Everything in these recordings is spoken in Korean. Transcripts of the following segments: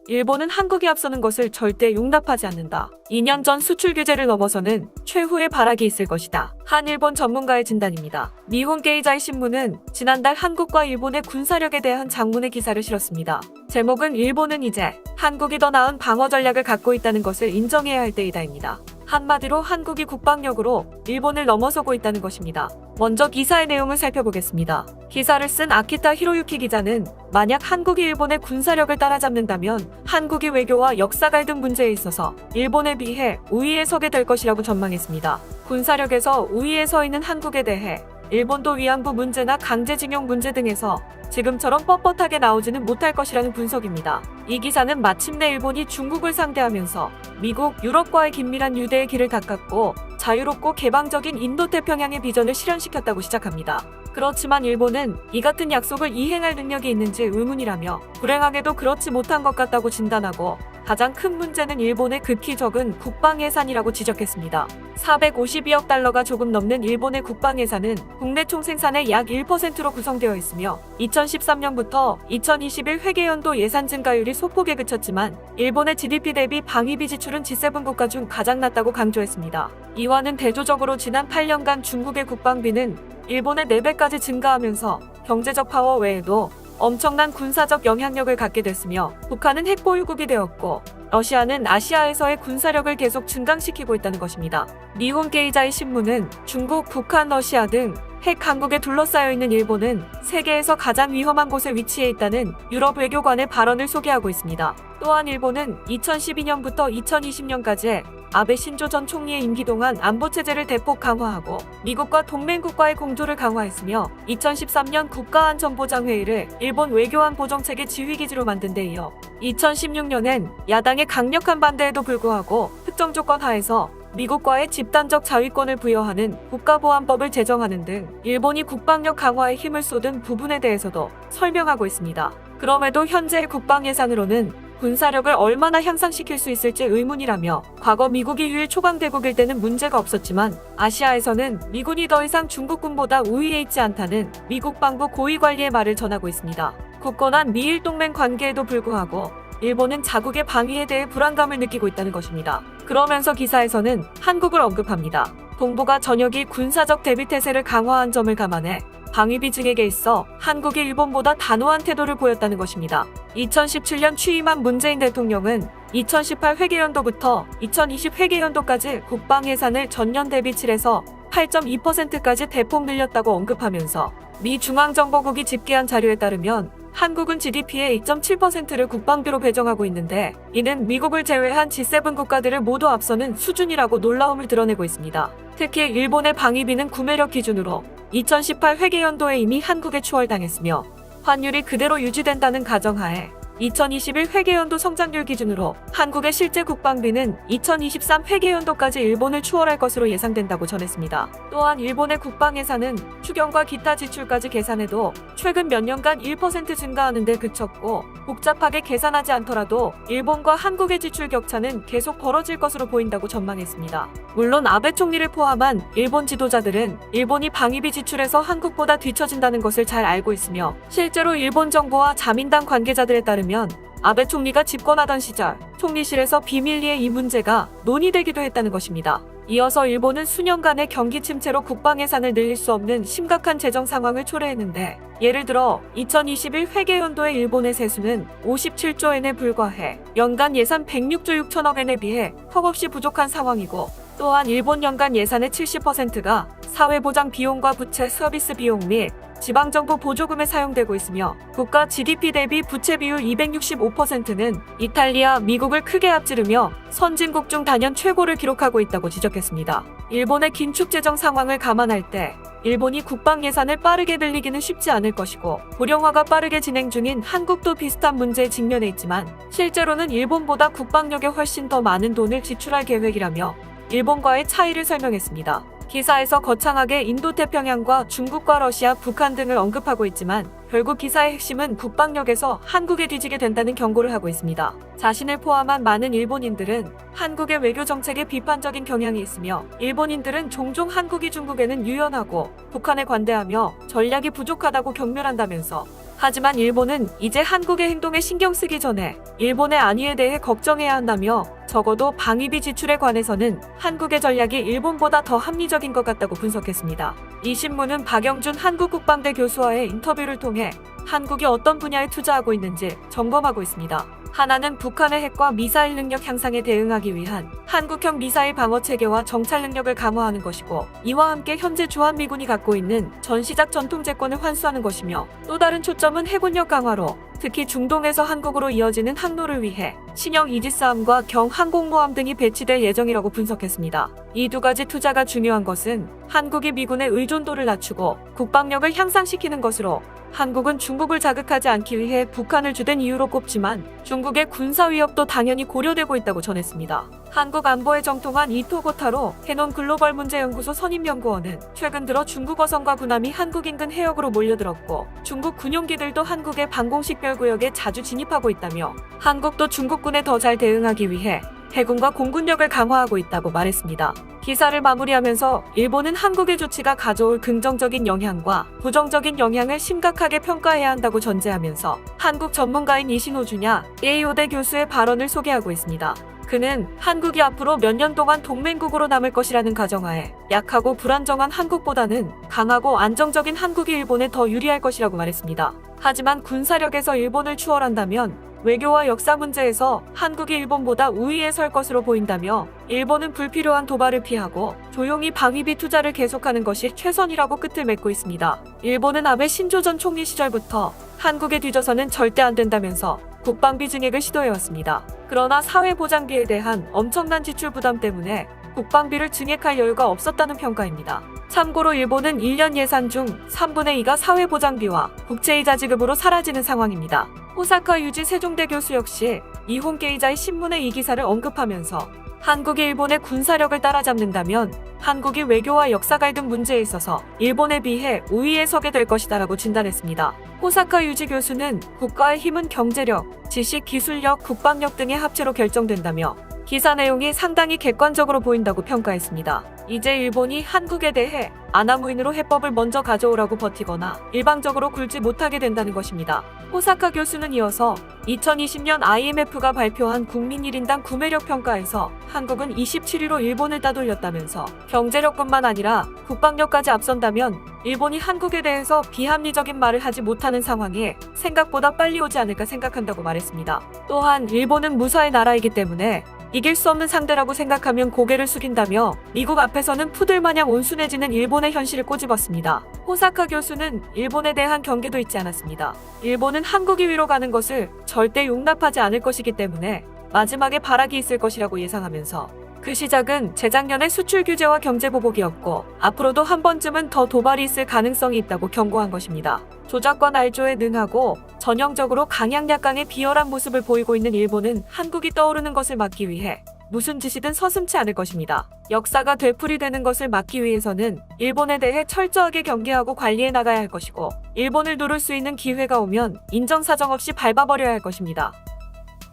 일본은 한국이 앞서는 것을 절대 용납하지 않는다. 2년 전 수출 규제를 넘어서는 최후의 발악이 있을 것이다. 한 일본 전문가의 진단입니다. 니혼 게이자이 신문은 지난달 한국과 일본의 군사력에 대한 장문의 기사를 실었습니다. 제목은 일본은 이제 한국이 더 나은 방어 전략을 갖고 있다는 것을 인정해야 할 때이다입니다. 한마디로 한국이 국방력으로 일본을 넘어서고 있다는 것입니다. 먼저 기사의 내용을 살펴보겠습니다. 기사를 쓴 아키타 히로유키 기자는 만약 한국이 일본의 군사력을 따라잡는다면 한국이 외교와 역사 갈등 문제에 있어서 일본에 비해 우위에 서게 될 것이라고 전망했습니다. 군사력에서 우위에 서 있는 한국에 대해 일본도 위안부 문제나 강제징용 문제 등에서 지금처럼 뻣뻣하게 나오지는 못할 것이라는 분석입니다. 이 기사는 마침내 일본이 중국을 상대하면서 미국, 유럽과의 긴밀한 유대의 길을 닦았고 자유롭고 개방적인 인도태평양의 비전을 실현시켰다고 시작합니다. 그렇지만 일본은 이 같은 약속을 이행할 능력이 있는지 의문이라며 불행하게도 그렇지 못한 것 같다고 진단하고 가장 큰 문제는 일본의 극히 적은 국방 예산이라고 지적했습니다. 452억 달러가 조금 넘는 일본의 국방 예산은 국내 총생산의 약 1%로 구성되어 있으며 2013년부터 2021 회계연도 예산 증가율이 소폭에 그쳤지만 일본의 GDP 대비 방위비 지출은 G7 국가 중 가장 낮다고 강조했습니다. 이와는 대조적으로 지난 8년간 중국의 국방비는 일본의 4배까지 증가하면서 경제적 파워 외에도 엄청난 군사적 영향력을 갖게 됐으며 북한은 핵보유국이 되었고 러시아는 아시아에서의 군사력을 계속 증강시키고 있다는 것입니다. 니혼 게이자이 신문은 중국, 북한, 러시아 등 핵 강국에 둘러싸여 있는 일본은 세계에서 가장 위험한 곳에 위치해 있다는 유럽 외교관의 발언을 소개하고 있습니다. 또한 일본은 2012년부터 2020년까지 아베 신조 전 총리의 임기 동안 안보체제를 대폭 강화하고 미국과 동맹국과의 공조를 강화했으며 2013년 국가안전보장회의를 일본 외교안보정책의 지휘기지로 만든 데 이어 2016년엔 야당의 강력한 반대에도 불구하고 특정 조건 하에서 미국과의 집단적 자위권을 부여하는 국가보안법을 제정하는 등 일본이 국방력 강화에 힘을 쏟은 부분에 대해서도 설명하고 있습니다. 그럼에도 현재의 국방 예산으로는 군사력을 얼마나 향상시킬 수 있을지 의문이라며 과거 미국이 유일 초강대국일 때는 문제가 없었지만 아시아에서는 미군이 더 이상 중국군보다 우위에 있지 않다는 미국 방부 고위관리의 말을 전하고 있습니다. 굳건한 미일 동맹 관계에도 불구하고 일본은 자국의 방위에 대해 불안감을 느끼고 있다는 것입니다. 그러면서 기사에서는 한국을 언급합니다. 동북아 전역이 군사적 대비태세를 강화한 점을 감안해 방위비 증액에 있어 한국이 일본보다 단호한 태도를 보였다는 것입니다. 2017년 취임한 문재인 대통령은 2018 회계연도부터 2020 회계연도까지 국방 예산을 전년 대비 7에서 8.2%까지 대폭 늘렸다고 언급하면서 미 중앙정보국이 집계한 자료에 따르면 한국은 GDP의 2.7%를 국방비로 배정하고 있는데 이는 미국을 제외한 G7 국가들을 모두 앞서는 수준이라고 놀라움을 드러내고 있습니다. 특히 일본의 방위비는 구매력 기준으로 2018 회계연도에 이미 한국에 추월당했으며 환율이 그대로 유지된다는 가정하에 2021 회계연도 성장률 기준으로 한국의 실제 국방비는 2023 회계연도까지 일본을 추월할 것으로 예상된다고 전했습니다. 또한 일본의 국방 예산은 추경과 기타 지출까지 계산해도 최근 몇 년간 1% 증가하는 데 그쳤고 복잡하게 계산하지 않더라도 일본과 한국의 지출 격차는 계속 벌어질 것으로 보인다고 전망했습니다. 물론 아베 총리를 포함한 일본 지도자들은 일본이 방위비 지출에서 한국보다 뒤처진다는 것을 잘 알고 있으며 실제로 일본 정부와 자민당 관계자들에 따르면 아베 총리가 집권하던 시절 총리실에서 비밀리에 이 문제가 논의되기도 했다는 것입니다. 이어서 일본은 수년간의 경기 침체로 국방 예산을 늘릴 수 없는 심각한 재정 상황을 초래했는데 예를 들어 2021 회계연도의 일본의 세수는 57조 엔에 불과해 연간 예산 106조 6천억 엔에 비해 턱없이 부족한 상황이고 또한 일본 연간 예산의 70%가 사회보장 비용과 부채 서비스 비용 및 지방정부 보조금에 사용되고 있으며 국가 GDP 대비 부채 비율 265%는 이탈리아, 미국을 크게 앞지르며 선진국 중 단연 최고를 기록하고 있다고 지적했습니다. 일본의 긴축 재정 상황을 감안할 때 일본이 국방 예산을 빠르게 늘리기는 쉽지 않을 것이고 고령화가 빠르게 진행 중인 한국도 비슷한 문제에 직면해 있지만 실제로는 일본보다 국방력에 훨씬 더 많은 돈을 지출할 계획이라며 일본과의 차이를 설명했습니다. 기사에서 거창하게 인도태평양과 중국과 러시아, 북한 등을 언급하고 있지만 결국 기사의 핵심은 국방력에서 한국에 뒤지게 된다는 경고를 하고 있습니다. 자신을 포함한 많은 일본인들은 한국의 외교 정책에 비판적인 경향이 있으며 일본인들은 종종 한국이 중국에는 유연하고 북한에 관대하며 전략이 부족하다고 경멸한다면서 하지만 일본은 이제 한국의 행동에 신경 쓰기 전에 일본의 안위에 대해 걱정해야 한다며 적어도 방위비 지출에 관해서는 한국의 전략이 일본보다 더 합리적인 것 같다고 분석했습니다. 이 신문은 박영준 한국국방대 교수와의 인터뷰를 통해 한국이 어떤 분야에 투자하고 있는지 점검하고 있습니다. 하나는 북한의 핵과 미사일 능력 향상에 대응하기 위한 한국형 미사일 방어 체계와 정찰 능력을 강화하는 것이고, 이와 함께 현재 주한미군이 갖고 있는 전시작 전통제권을 환수하는 것이며, 또 다른 초점은 해군력 강화로 특히 중동에서 한국으로 이어지는 항로를 위해 신형 이지스함과 경항공모함 등이 배치될 예정이라고 분석했습니다. 이 두 가지 투자가 중요한 것은 한국이 미군의 의존도를 낮추고 국방력을 향상시키는 것으로, 한국은 중국을 자극하지 않기 위해 북한을 주된 이유로 꼽지만 중국의 군사 위협도 당연히 고려되고 있다고 전했습니다. 한국 안보에 정통한 이토고타로 해논 글로벌 문제연구소 선임연구원은 최근 들어 중국 어선과 군함이 한국 인근 해역으로 몰려들었고, 중국 군용기들도 한국의 방공식별구역에 자주 진입하고 있다며 한국도 중국군에 더 잘 대응하기 위해 해군과 공군력을 강화하고 있다고 말했습니다. 기사를 마무리하면서 일본은 한국의 조치가 가져올 긍정적인 영향과 부정적인 영향을 심각하게 평가해야 한다고 전제하면서 한국 전문가인 이신호 주냐 예이오대 교수의 발언을 소개하고 있습니다. 그는 한국이 앞으로 몇 년 동안 동맹국으로 남을 것이라는 가정하에 약하고 불안정한 한국보다는 강하고 안정적인 한국이 일본에 더 유리할 것이라고 말했습니다. 하지만 군사력에서 일본을 추월한다면 외교와 역사 문제에서 한국이 일본보다 우위에 설 것으로 보인다며, 일본은 불필요한 도발을 피하고 조용히 방위비 투자를 계속하는 것이 최선이라고 끝을 맺고 있습니다. 일본은 아베 신조 전 총리 시절부터 한국에 뒤져서는 절대 안 된다면서 국방비 증액을 시도해왔습니다. 그러나 사회보장비에 대한 엄청난 지출 부담 때문에 국방비를 증액할 여유가 없었다는 평가입니다. 참고로 일본은 1년 예산 중 3분의 2가 사회보장비와 국채이자 지급으로 사라지는 상황입니다. 호사카 유지 세종대 교수 역시 이혼케이자의 신문에 이 기사를 언급하면서 한국이 일본의 군사력을 따라잡는다면 한국이 외교와 역사 갈등 문제에 있어서 일본에 비해 우위에 서게 될 것이다라고 진단했습니다. 호사카 유지 교수는 국가의 힘은 경제력, 지식, 기술력, 국방력 등의 합체로 결정된다며 기사 내용이 상당히 객관적으로 보인다고 평가했습니다. 이제 일본이 한국에 대해 아나무인으로 해법을 먼저 가져오라고 버티거나 일방적으로 굴지 못하게 된다는 것입니다. 호사카 교수는 이어서 2020년 IMF가 발표한 국민 1인당 구매력 평가에서 한국은 27위로 일본을 따돌렸다면서 경제력뿐만 아니라 국방력까지 앞선다면 일본이 한국에 대해서 비합리적인 말을 하지 못하는 상황에 생각보다 빨리 오지 않을까 생각한다고 말했습니다. 또한 일본은 무사의 나라이기 때문에 이길 수 없는 상대라고 생각하면 고개를 숙인다며 미국 앞에서는 푸들마냥 온순해지는 일본의 현실을 꼬집었습니다. 호사카 교수는 일본에 대한 경계도 잊지 않았습니다. 일본은 한국이 위로 가는 것을 절대 용납하지 않을 것이기 때문에 마지막에 발악이 있을 것이라고 예상하면서 그 시작은 재작년의 수출 규제와 경제 보복이었고 앞으로도 한 번쯤은 더 도발이 있을 가능성이 있다고 경고한 것입니다. 조작과 날조에 능하고 전형적으로 강약약강의 비열한 모습을 보이고 있는 일본은 한국이 떠오르는 것을 막기 위해 무슨 짓이든 서슴지 않을 것입니다. 역사가 되풀이되는 것을 막기 위해서는 일본에 대해 철저하게 경계하고 관리해 나가야 할 것이고, 일본을 누를 수 있는 기회가 오면 인정사정 없이 밟아버려야 할 것입니다.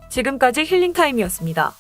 지금까지 힐링타임이었습니다.